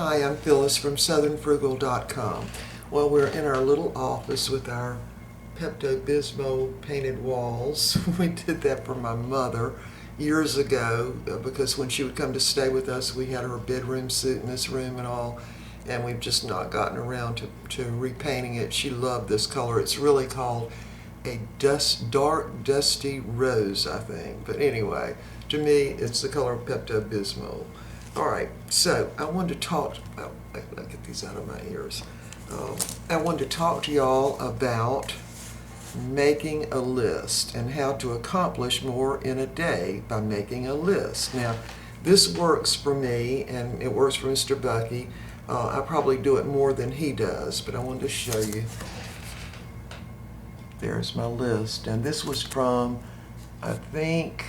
Hi, I'm Phyllis from southernfrugal.com. Well, we're in our little office with our Pepto-Bismol painted walls. We did that for my mother years ago because when she would come to stay with us, we had her bedroom suit in this room and all, and we've just not gotten around to repainting it. She loved this color. It's really called a dark dusty rose, I think. But anyway, to me, it's the color of Pepto-Bismol. All right, so I wanted to talk. I'll get these out of my ears. I wanted to talk to y'all about making a list and how to accomplish more in a day by making a list. Now, this works for me, and it works for Mr. Bucky. I probably do it more than he does, but I wanted to show you. There's my list, and this was from, I think,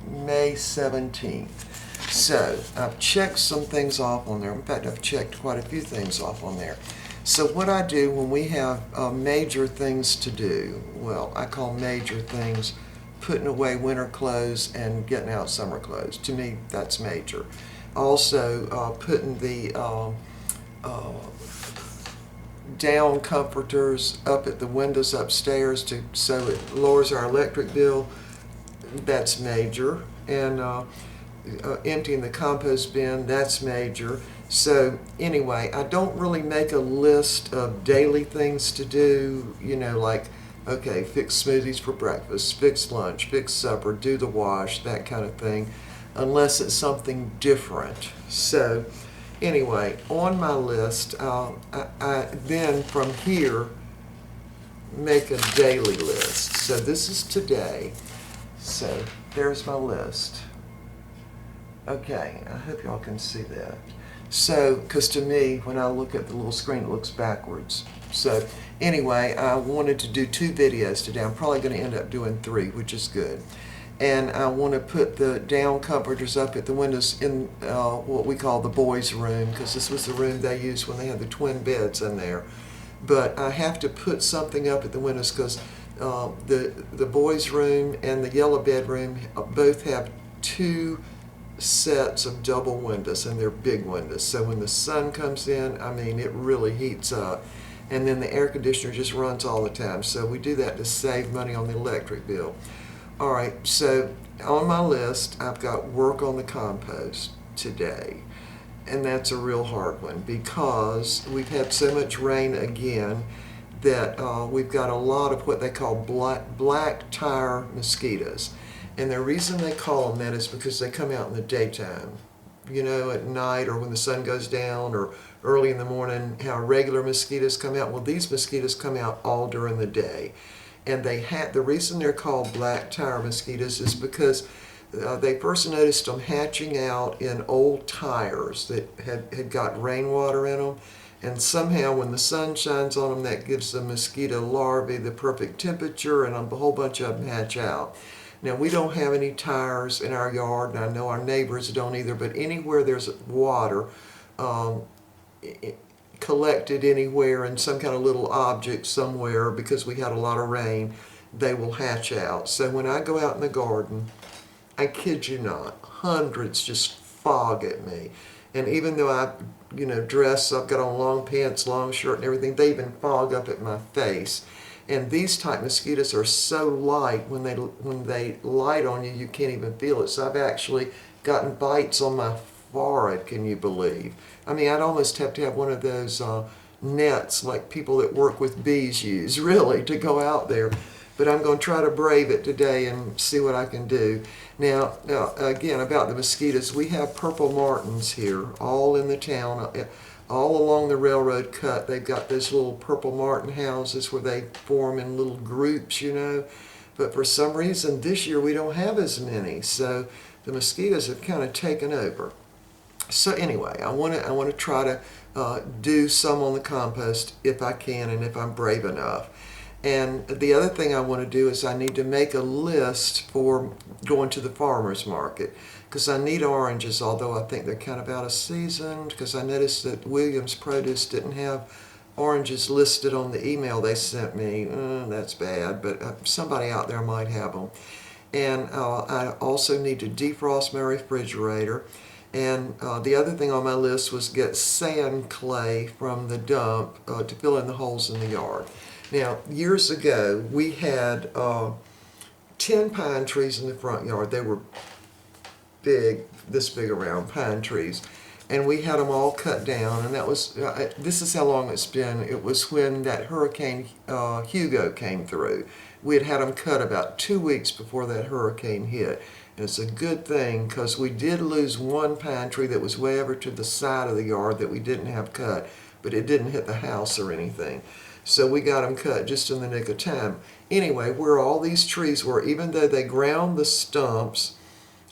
May 17th. So I've checked some things off on there. In fact, I've checked quite a few things off on there. So what I do when we have major things to do, well, I call major things putting away winter clothes and getting out summer clothes. To me, that's major. Also, putting the down comforters up at the windows upstairs so it lowers our electric bill. That's major. And emptying the compost bin, that's major. So anyway, I don't really make a list of daily things to do, like, okay, fix smoothies for breakfast, fix lunch, fix supper, do the wash, that kind of thing, unless it's something different. So anyway, on my list, I then from here make a daily list. So this is today. So there's my list. Okay, I hope y'all can see that. So, because to me, when I look at the little screen, it looks backwards. So anyway, I wanted to do 2 videos today. I'm probably going to end up doing 3, which is good. And I want to put the down comforters up at the windows in what we call the boys' room, because this was the room they used when they had the twin beds in there. But I have to put something up at the windows because the boys' room and the yellow bedroom both have 2 sets of double windows, and they're big windows. So when the sun comes in, I mean, it really heats up. And then the air conditioner just runs all the time. So we do that to save money on the electric bill. All right, so on my list, I've got work on the compost today. And that's a real hard one because we've had so much rain again that we've got a lot of what they call black tire mosquitoes. And the reason they call them that is because they come out in the daytime, at night or when the sun goes down or early in the morning, how regular mosquitoes come out. Well, these mosquitoes come out all during the day. And the reason they're called black tire mosquitoes is because they first noticed them hatching out in old tires that had got rainwater in them. And somehow when the sun shines on them, that gives the mosquito larvae the perfect temperature, and a whole bunch of them hatch out. Now, we don't have any tires in our yard, and I know our neighbors don't either, but anywhere there's water collected anywhere in some kind of little object somewhere because we had a lot of rain, they will hatch out. So when I go out in the garden, I kid you not, hundreds just fog at me. And even though I, dress, I've got on long pants, long shirt and everything, they even fog up at my face. And these type mosquitoes are so light, when they light on you, you can't even feel it. So I've actually gotten bites on my forehead, can you believe? I mean, I'd almost have to have one of those nets like people that work with bees use, really, to go out there. But I'm going to try to brave it today and see what I can do. Now, again, about the mosquitoes, we have purple martins here, all in the town. All along the railroad cut, they've got those little purple martin houses where they form in little groups, But for some reason, this year we don't have as many. So the mosquitoes have kind of taken over. So anyway, I want to try to do some on the compost if I can and if I'm brave enough. And the other thing I want to do is I need to make a list for going to the farmer's market because I need oranges, although I think they're kind of out of season because I noticed that Williams Produce didn't have oranges listed on the email they sent me. That's bad, but somebody out there might have them. And I also need to defrost my refrigerator. And the other thing on my list was get sand clay from the dump to fill in the holes in the yard. Now, years ago, we had 10 pine trees in the front yard. They were big, this big around pine trees. And we had them all cut down, and that was, this is how long it's been. It was when that Hurricane Hugo came through. We had them cut about 2 weeks before that hurricane hit. And it's a good thing because we did lose one pine tree that was way over to the side of the yard that we didn't have cut, but it didn't hit the house or anything. So we got them cut just in the nick of time. Anyway, where all these trees were, even though they ground the stumps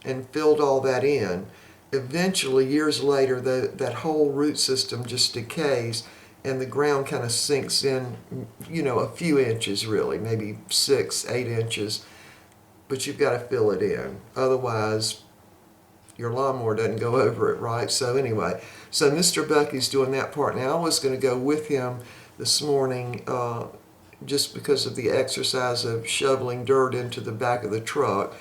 and filled all that in, eventually, years later, that whole root system just decays and the ground kind of sinks in, a few inches really, maybe 6, 8 inches, but you've got to fill it in. Otherwise, your lawnmower doesn't go over it, right? So anyway, so Mr. Bucky's doing that part. Now I was going to go with him this morning just because of the exercise of shoveling dirt into the back of the truck.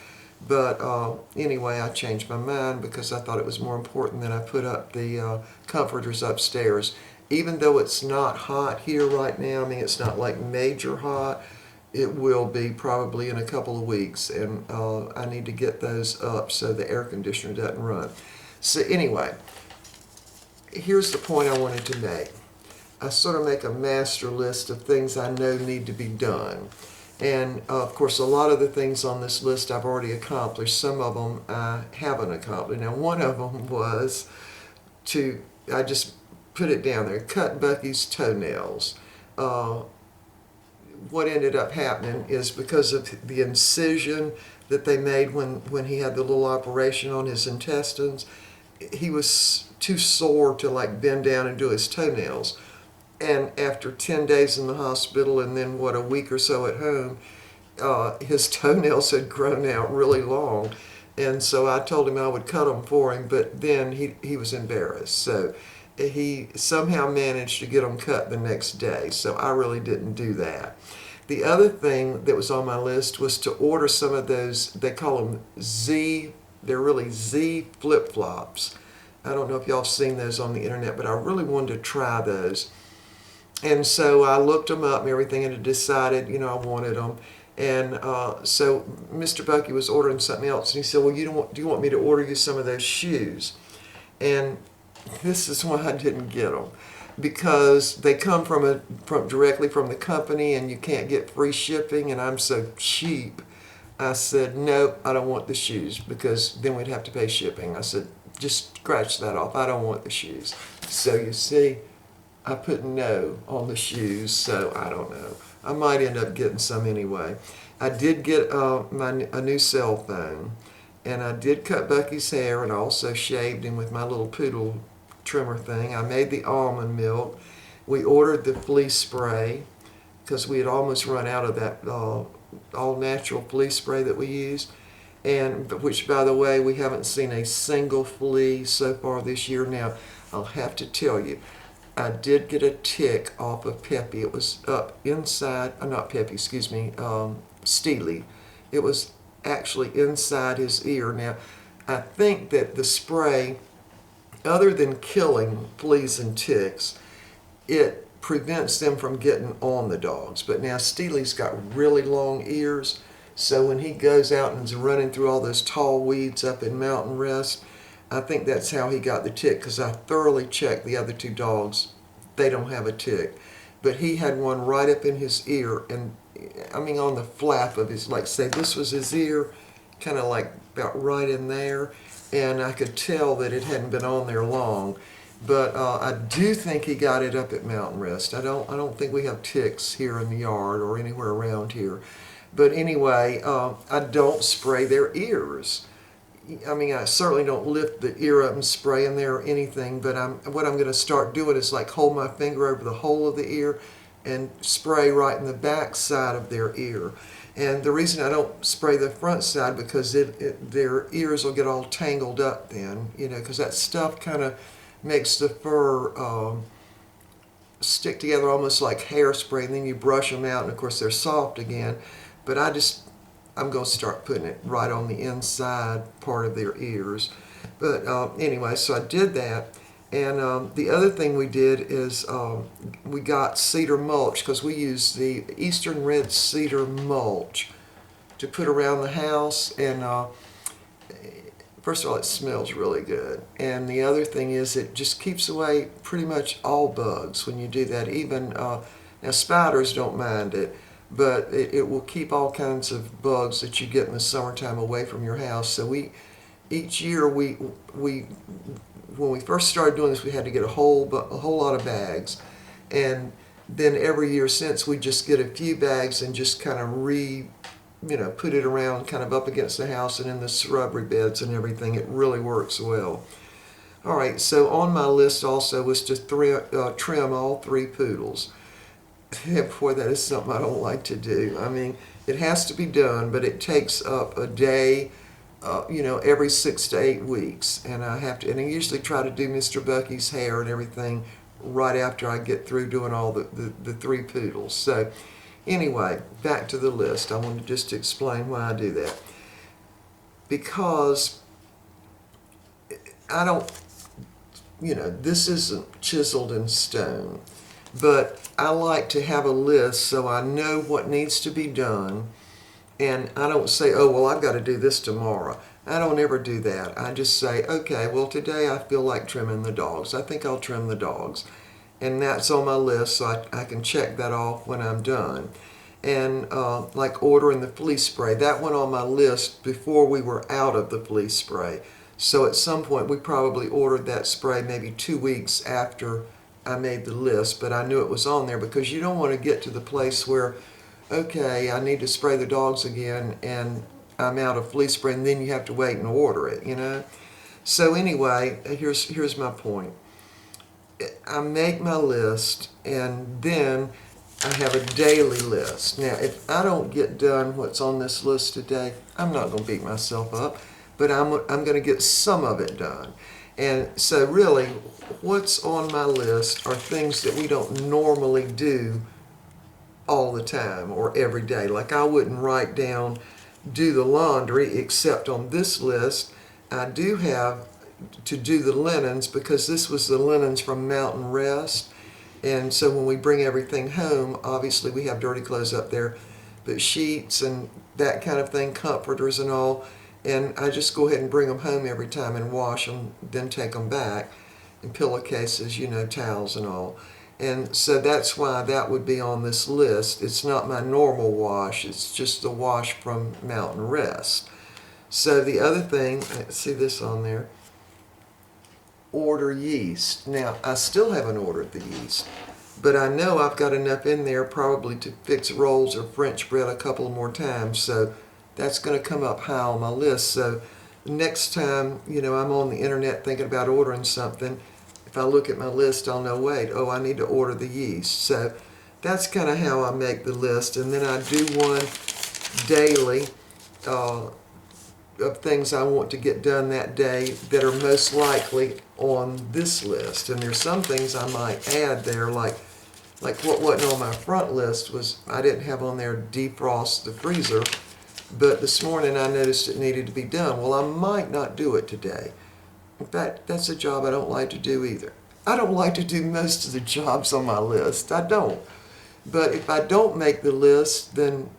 But anyway, I changed my mind because I thought it was more important that I put up the comforters upstairs. Even though it's not hot here right now, I mean, it's not like major hot, it will be probably in a couple of weeks, and I need to get those up so the air conditioner doesn't run. So anyway, here's the point I wanted to make. I sort of make a master list of things I know need to be done. And of course, a lot of the things on this list I've already accomplished. Some of them I haven't accomplished. Now, one of them was I just put it down there, cut Bucky's toenails. What ended up happening is because of the incision that they made when he had the little operation on his intestines, he was too sore to like bend down and do his toenails. And after 10 days in the hospital and then, a week or so at home, his toenails had grown out really long. And so I told him I would cut them for him, but then he was embarrassed. So he somehow managed to get them cut the next day. So I really didn't do that. The other thing that was on my list was to order some of those, they call them they're really Z flip-flops. I don't know if y'all have seen those on the internet, but I really wanted to try those. And so I looked them up and everything and decided, I wanted them. And so Mr. Bucky was ordering something else. And he said, well, do you want me to order you some of those shoes? And this is why I didn't get them. Because they come directly from the company and you can't get free shipping. And I'm so cheap. I said, no, I don't want the shoes because then we'd have to pay shipping. I said, just scratch that off. I don't want the shoes. So you see, I put no on the shoes, so I don't know. I might end up getting some anyway. I did get a new cell phone, and I did cut Bucky's hair and also shaved him with my little poodle trimmer thing. I made the almond milk. We ordered the flea spray because we had almost run out of that all-natural flea spray that we used, and which, by the way, we haven't seen a single flea so far this year. Now, I'll have to tell you, I did get a tick off of Peppy. It was up inside, not Peppy, excuse me, Steely. It was actually inside his ear. Now, I think that the spray, other than killing fleas and ticks, it prevents them from getting on the dogs. But now Steely's got really long ears, so when he goes out and is running through all those tall weeds up in Mountain Rest, I think that's how he got the tick, because I thoroughly checked the other two dogs. They don't have a tick. But he had one right up in his ear, and I mean on the flap of his, like say this was his ear, kind of like about right in there, and I could tell that it hadn't been on there long. But I do think he got it up at Mountain Rest. I don't think we have ticks here in the yard or anywhere around here. But anyway, I don't spray their ears. I mean, I certainly don't lift the ear up and spray in there or anything, but what I'm going to start doing is like hold my finger over the hole of the ear and spray right in the back side of their ear. And the reason I don't spray the front side, because their ears will get all tangled up then, because that stuff kind of makes the fur stick together almost like hairspray, and then you brush them out, and of course they're soft again. But I'm going to start putting it right on the inside part of their ears. But anyway, so I did that. And the other thing we did is we got cedar mulch, because we use the Eastern Red Cedar mulch to put around the house. And first of all, it smells really good. And the other thing is it just keeps away pretty much all bugs when you do that. Even, now spiders don't mind it, but it will keep all kinds of bugs that you get in the summertime away from your house. So each year when we first started doing this, we had to get a whole lot of bags. And then every year since, we just get a few bags and just kind of put it around kind of up against the house and in the shrubbery beds and everything. It really works well. All right, so on my list also was to trim all 3 poodles. Boy, that is something I don't like to do. I mean, it has to be done, but it takes up a day, every 6 to 8 weeks. And I usually try to do Mr. Bucky's hair and everything right after I get through doing all the 3 poodles. So anyway, back to the list. I want to just explain why I do that. Because I don't, this isn't chiseled in stone, but I like to have a list so I know what needs to be done. And I don't say, oh, well, I've got to do this tomorrow. I don't ever do that. I just say, okay, well, today I feel like trimming the dogs. I think I'll trim the dogs. And that's on my list, so I can check that off when I'm done. And like ordering the flea spray, that went on my list before we were out of the flea spray. So at some point, we probably ordered that spray maybe 2 weeks after I made the list, but I knew it was on there because you don't want to get to the place where, okay, I need to spray the dogs again and I'm out of flea spray, and then you have to wait and order it, So anyway, here's my point. I make my list, and then I have a daily list. Now, if I don't get done what's on this list today, I'm not going to beat myself up, but I'm going to get some of it done. And so really, what's on my list are things that we don't normally do all the time or every day. Like I wouldn't write down, do the laundry, except on this list, I do have to do the linens, because this was the linens from Mountain Rest. And so when we bring everything home, obviously we have dirty clothes up there, but sheets and that kind of thing, comforters and all, and I just go ahead and bring them home every time and wash them, then take them back, and pillowcases, towels and all. And so that's why that would be on this list. It's not my normal wash, it's just the wash from Mountain Rest. So the other thing, see this on there, order yeast. Now, I still haven't ordered the yeast, but I know I've got enough in there probably to fix rolls or French bread a couple more times, so that's going to come up high on my list. So next time, I'm on the internet thinking about ordering something, if I look at my list, I'll know, wait, I need to order the yeast. So that's kind of how I make the list. And then I do one daily of things I want to get done that day that are most likely on this list. And there's some things I might add there, like what wasn't on my front list was I didn't have on there defrost the freezer, but this morning I noticed it needed to be done. Well, I might not do it today. In fact, that's a job I don't like to do either. I don't like to do most of the jobs on my list. I don't. But if I don't make the list, then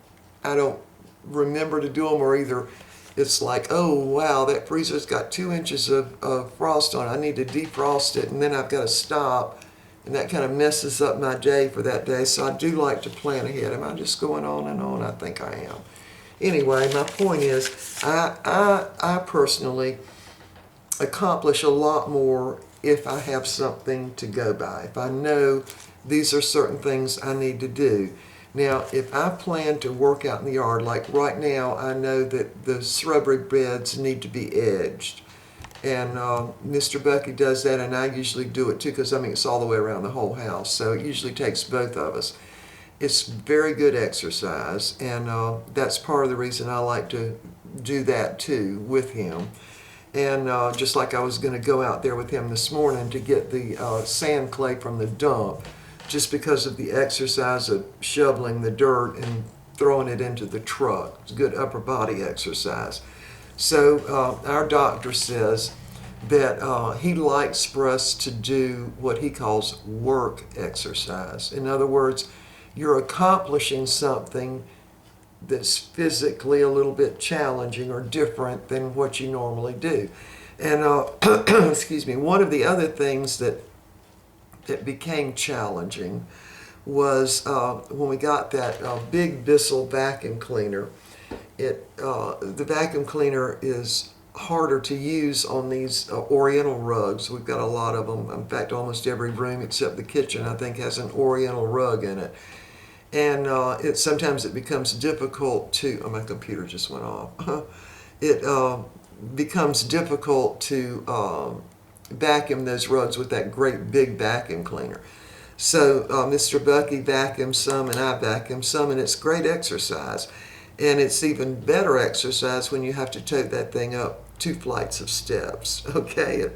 I don't remember to do them, or either it's like, oh, wow, that freezer's got 2 inches of frost on it. I need to defrost it, and then I've got to stop, and that kind of messes up my day for that day. So I do like to plan ahead. Am I just going on and on? I think I am. Anyway, my point is, I personally accomplish a lot more if I have something to go by. If I know these are certain things I need to do. Now, if I plan to work out in the yard, like right now, I know that the shrubbery beds need to be edged. And Mr. Bucky does that, and I usually do it too, because it's all the way around the whole house. So it usually takes both of us. It's very good exercise, and that's part of the reason I like to do that too with him. And just like I was going to go out there with him this morning to get the sand clay from the dump, just because of the exercise of shoveling the dirt and throwing it into the truck. It's good upper body exercise. So our doctor says that he likes for us to do what he calls work exercise. In other words, you're accomplishing something that's physically a little bit challenging or different than what you normally do. And excuse me, one of the other things that became challenging was when we got that big Bissell vacuum cleaner. The vacuum cleaner is harder to use on these oriental rugs. We've got a lot of them. In fact, almost every room except the kitchen, I think, has an oriental rug in it. And sometimes it becomes difficult to, oh, my computer just went off. It becomes difficult to vacuum those rugs with that great big vacuum cleaner. So Mr. Bucky vacuums some and I vacuum some, and it's great exercise. And it's even better exercise when you have to tote that thing up 2 flights of steps. Okay,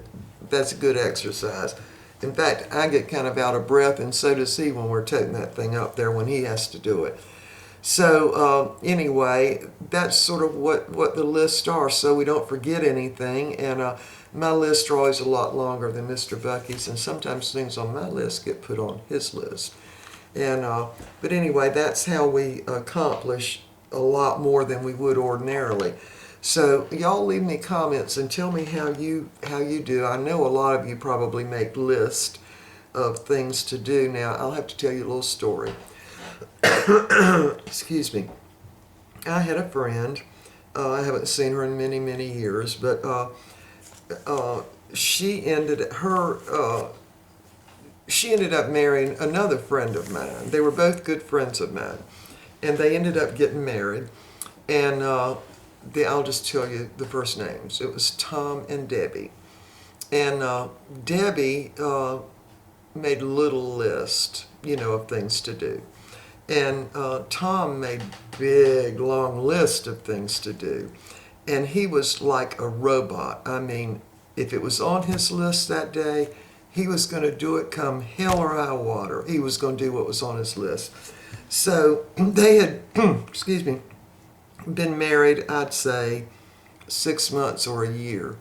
that's a good exercise. In fact, I get kind of out of breath, and so does he when we're toting that thing up there when he has to do it. So anyway, that's sort of what the lists are, so we don't forget anything. And my lists are always a lot longer than Mr. Bucky's, and sometimes things on my list get put on his list. And but anyway, that's how we accomplish a lot more than we would ordinarily. So y'all leave me comments and tell me how you do. I know a lot of you probably make lists of things to do. Now, I'll have to tell you a little story. Excuse me. I had a friend. I haven't seen her in many, many years, but she ended up marrying another friend of mine. They were both good friends of mine, and they ended up getting married. And I'll just tell you the first names. It was Tom and Debbie. And Debbie made a little list, of things to do. And Tom made big, long list of things to do. And he was like a robot. I mean, if it was on his list that day, he was going to do it come hell or high water. He was going to do what was on his list. So they had, excuse me, been married, I'd say, 6 months or a year.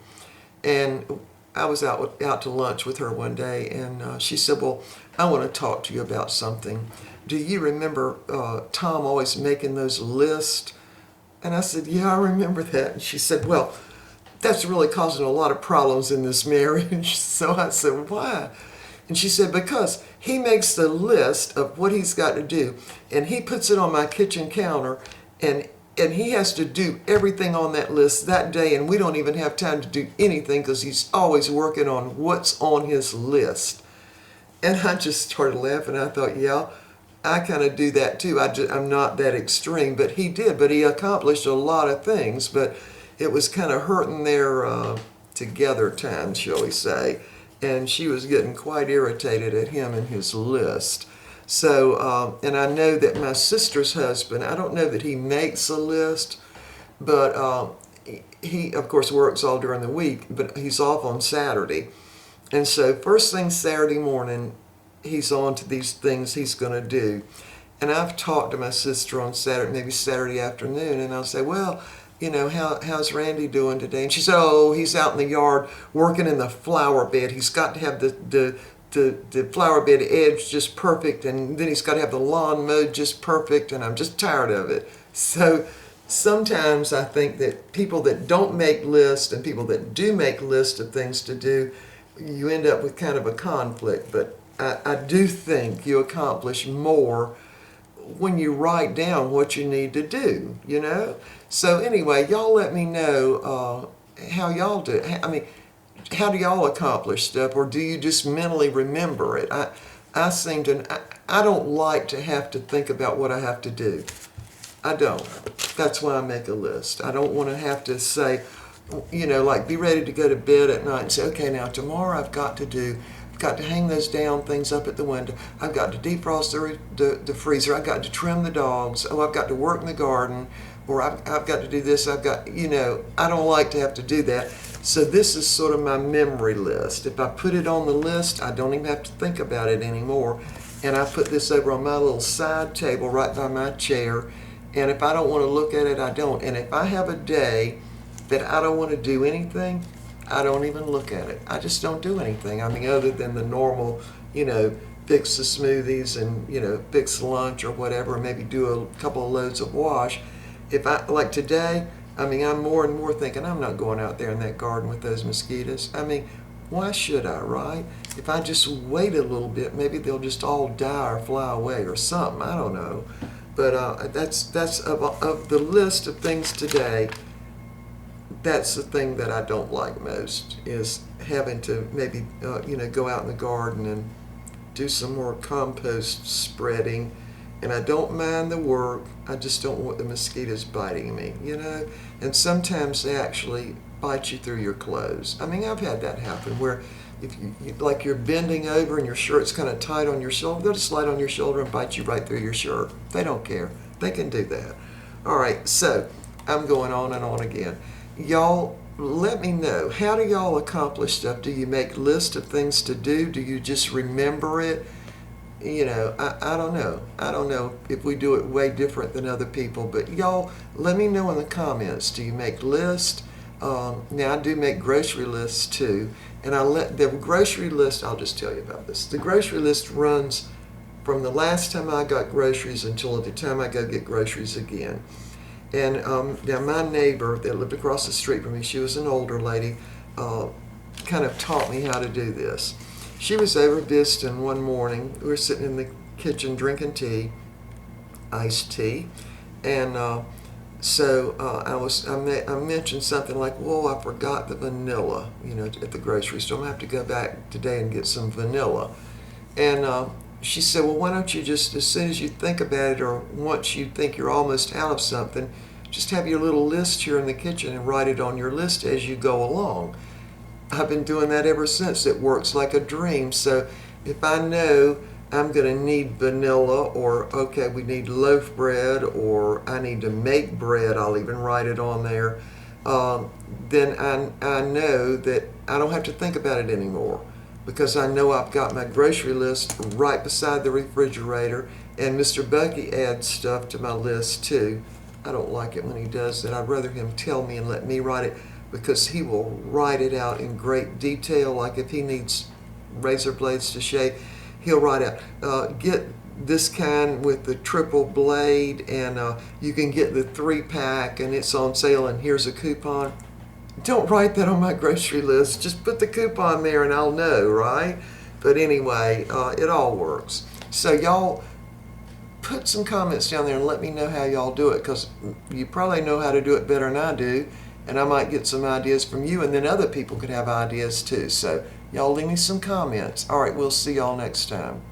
And I was out to lunch with her one day, and she said, well, I want to talk to you about something. Do you remember Tom always making those lists? And I said, yeah, I remember that. And she said, well, that's really causing a lot of problems in this marriage. So I said, why? And she said, because he makes the list of what he's got to do, and he puts it on my kitchen counter, and he has to do everything on that list that day, and we don't even have time to do anything because he's always working on what's on his list. And I just started laughing. I thought, yeah, I kind of do that too. I'm not that extreme, but he did. But he accomplished a lot of things, but it was kind of hurting their together time, shall we say. And she was getting quite irritated at him and his list. So, and I know that my sister's husband, I don't know that he makes a list, but he, of course, works all during the week, but he's off on Saturday. And so first thing Saturday morning, he's on to these things he's going to do. And I've talked to my sister on Saturday, maybe Saturday afternoon, and I'll say, well, how's Randy doing today? And she said, oh, he's out in the yard working in the flower bed. He's got to have the flower bed edge just perfect, and then he's got to have the lawn mowed just perfect, and I'm just tired of it. So sometimes I think that people that don't make lists and people that do make lists of things to do, you end up with kind of a conflict. But I do think you accomplish more when you write down what you need to do, So anyway, y'all let me know how y'all do. I mean, how do y'all accomplish stuff, or do you just mentally remember it? I don't like to have to think about what I have to do. I don't. That's why I make a list. I don't want to have to say, like be ready to go to bed at night and say, okay, now tomorrow I've got to hang those down things up at the window. I've got to defrost the freezer. I've got to trim the dogs. Oh, I've got to work in the garden, or I've got to do this. I don't like to have to do that. So this is sort of my memory list. If I put it on the list, I don't even have to think about it anymore. And I put this over on my little side table right by my chair. And if I don't want to look at it, I don't. And if I have a day that I don't want to do anything, I don't even look at it. I just don't do anything. I mean, other than the normal, fix the smoothies and, fix the lunch or whatever, and maybe do a couple of loads of wash. If I, like today, I mean, I'm more and more thinking I'm not going out there in that garden with those mosquitoes. I mean, why should I, right? If I just wait a little bit, maybe they'll just all die or fly away or something. I don't know. But that's of the list of things today. That's the thing that I don't like most, is having to maybe go out in the garden and do some more compost spreading. And I don't mind the work. I just don't want the mosquitoes biting me, And sometimes they actually bite you through your clothes. I mean, I've had that happen where if like you're bending over and your shirt's kind of tight on your shoulder, they'll just slide on your shoulder and bite you right through your shirt. They don't care. They can do that. All right, so I'm going on and on again. Y'all, let me know. How do y'all accomplish stuff? Do you make lists of things to do? Do you just remember it? I don't know. I don't know if we do it way different than other people, but y'all, let me know in the comments. Do you make lists? Now, I do make grocery lists too, and the grocery list, I'll just tell you about this. The grocery list runs from the last time I got groceries until the time I go get groceries again. And now my neighbor that lived across the street from me, she was an older lady, kind of taught me how to do this. She was over visiting one morning. We were sitting in the kitchen drinking tea, iced tea, and so I mentioned something like, "Whoa, I forgot the vanilla, at the grocery store. I'm gonna have to go back today and get some vanilla." And she said, "Well, why don't you just, as soon as you think about it, or once you think you're almost out of something, just have your little list here in the kitchen and write it on your list as you go along." I've been doing that ever since. It works like a dream. So if I know I'm going to need vanilla, or okay, we need loaf bread, or I need to make bread, I'll even write it on there, then I know that I don't have to think about it anymore, because I know I've got my grocery list right beside the refrigerator, and Mr. Bucky adds stuff to my list too. I don't like it when he does that. I'd rather him tell me and let me write it, because he will write it out in great detail. Like if he needs razor blades to shave, he'll write out, get this kind with the triple blade, and you can get the 3-pack and it's on sale and here's a coupon. Don't write that on my grocery list. Just put the coupon there and I'll know, right? But anyway, it all works. So y'all put some comments down there and let me know how y'all do it, because you probably know how to do it better than I do. And I might get some ideas from you, and then other people could have ideas too. So y'all leave me some comments. All right, we'll see y'all next time.